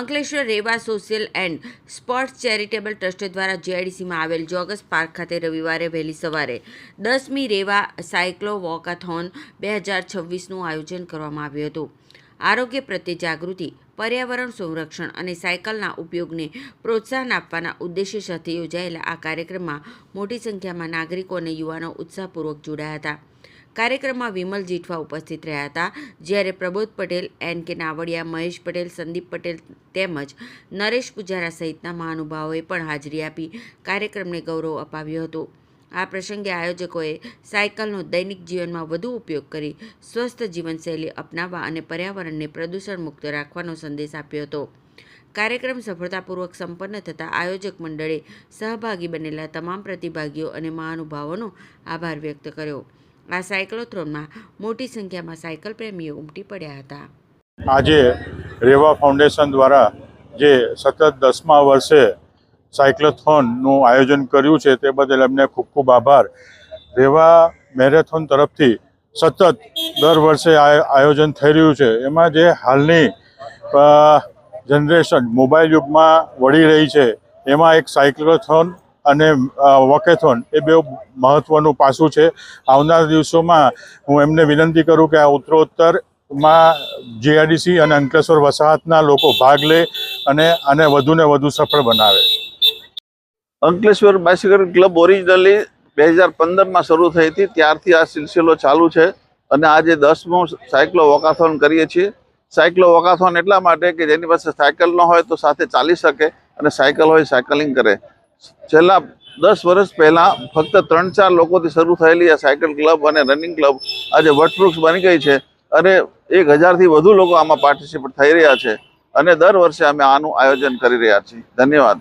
Ankleshwar Reva social and sports charitable trust દ્વારા જીઆઈડીસીમાં આવેલ જોગસ પાર્ક ખાતે રવિવારે વહેલી સવારે 10મી રેવા સાયક્લો વોકાથોન 2026નું આયોજન કરવામાં આવ્યું હતું. આરોગ્ય પ્રત્યે જાગૃતિ, પર્યાવરણ સંરક્ષણ અને સાયકલના ઉપયોગને પ્રોત્સાહન આપવાના ઉદ્દેશ્ય સાથે યોજાયેલા આ કાર્યક્રમમાં મોટી સંખ્યામાં નાગરિકો અને યુવાનો ઉત્સાહપૂર્વક જોડાયા હતા. કાર્યક્રમમાં વિમલ જીઠવા ઉપસ્થિત રહ્યા હતા, જ્યારે પ્રબોધ પટેલ, એન.કે. નાવડિયા, મહેશ પટેલ, સંદીપ પટેલ તેમજ નરેશ પૂજારા સહિતના મહાનુભાવોએ પણ હાજરી આપી કાર્યક્રમને ગૌરવ અપાવ્યું હતું. આ પ્રસંગે આયોજકોએ સાયકલનો દૈનિક જીવનમાં વધુ ઉપયોગ કરી સ્વસ્થ જીવનશૈલી અપનાવવા અને પર્યાવરણને પ્રદૂષણ મુક્ત રાખવાનો સંદેશ આપ્યો હતો. કાર્યક્રમ સફળતાપૂર્વક સંપન્ન થતાં આયોજક મંડળે સહભાગી બનેલા તમામ પ્રતિભાગીઓ અને મહાનુભાવોનો આભાર વ્યક્ત કર્યો. આ સાયક્લોથોનમાં મોટી સંખ્યામાં સાયકલ પ્રેમીઓ ઉમટી પડ્યા હતા. આજે રેવા ફાઉન્ડેશન દ્વારા જે સતત 10મા વર્ષે સાયક્લોથોનનું આયોજન કર્યું છે તે બદલ એમને ખૂબ ખૂબ આભાર. રેવા મેરેથોન તરફથી સતત દર વર્ષે આયોજન થઈ રહ્યું છે. એમાં જે હાલની જનરેશન મોબાઈલ યુગમાં વળી રહી છે, એમાં એક સાયક્લોથોન અને વોકેથોન એ બે મહત્ત્વનું પાસું છે. આવનારા દિવસોમાં હું એમને વિનંતી કરું કે આ ઉત્તરોત્તરમાં જીઆઈડીસી અને અંકલેશ્વર વસાહતના લોકો ભાગ લે અને આને વધુને વધુ સફળ બનાવે. અંકલેશ્વર બાઇસિકલ ક્લબ ઓરિજિનલી 2015માં શરૂ થઈ હતી, ત્યારથી આ સિલસિલો ચાલુ છે અને આજે 10મો સાયક્લો વોકાથોન કરીએ છીએ. સાયક્લો વોકાથોન એટલા માટે કે જેની પાસે સાયકલ ન હોય તો સાથે ચાલી શકે અને સાયકલ હોય સાયકલિંગ કરે. છેલ્લા 10 વર્ષ પહેલાં ફક્ત 3-4 લોકોથી શરૂ થયેલી આ સાયકલ ક્લબ અને રનિંગ ક્લબ આજે વટવૃક્ષ બની ગઈ છે અને 1000થી વધુ લોકો આમાં પાર્ટિસિપેટ થઈ રહ્યા છે અને દર વર્ષે અમે આનું આયોજન કરી રહ્યા છીએ. ધન્યવાદ.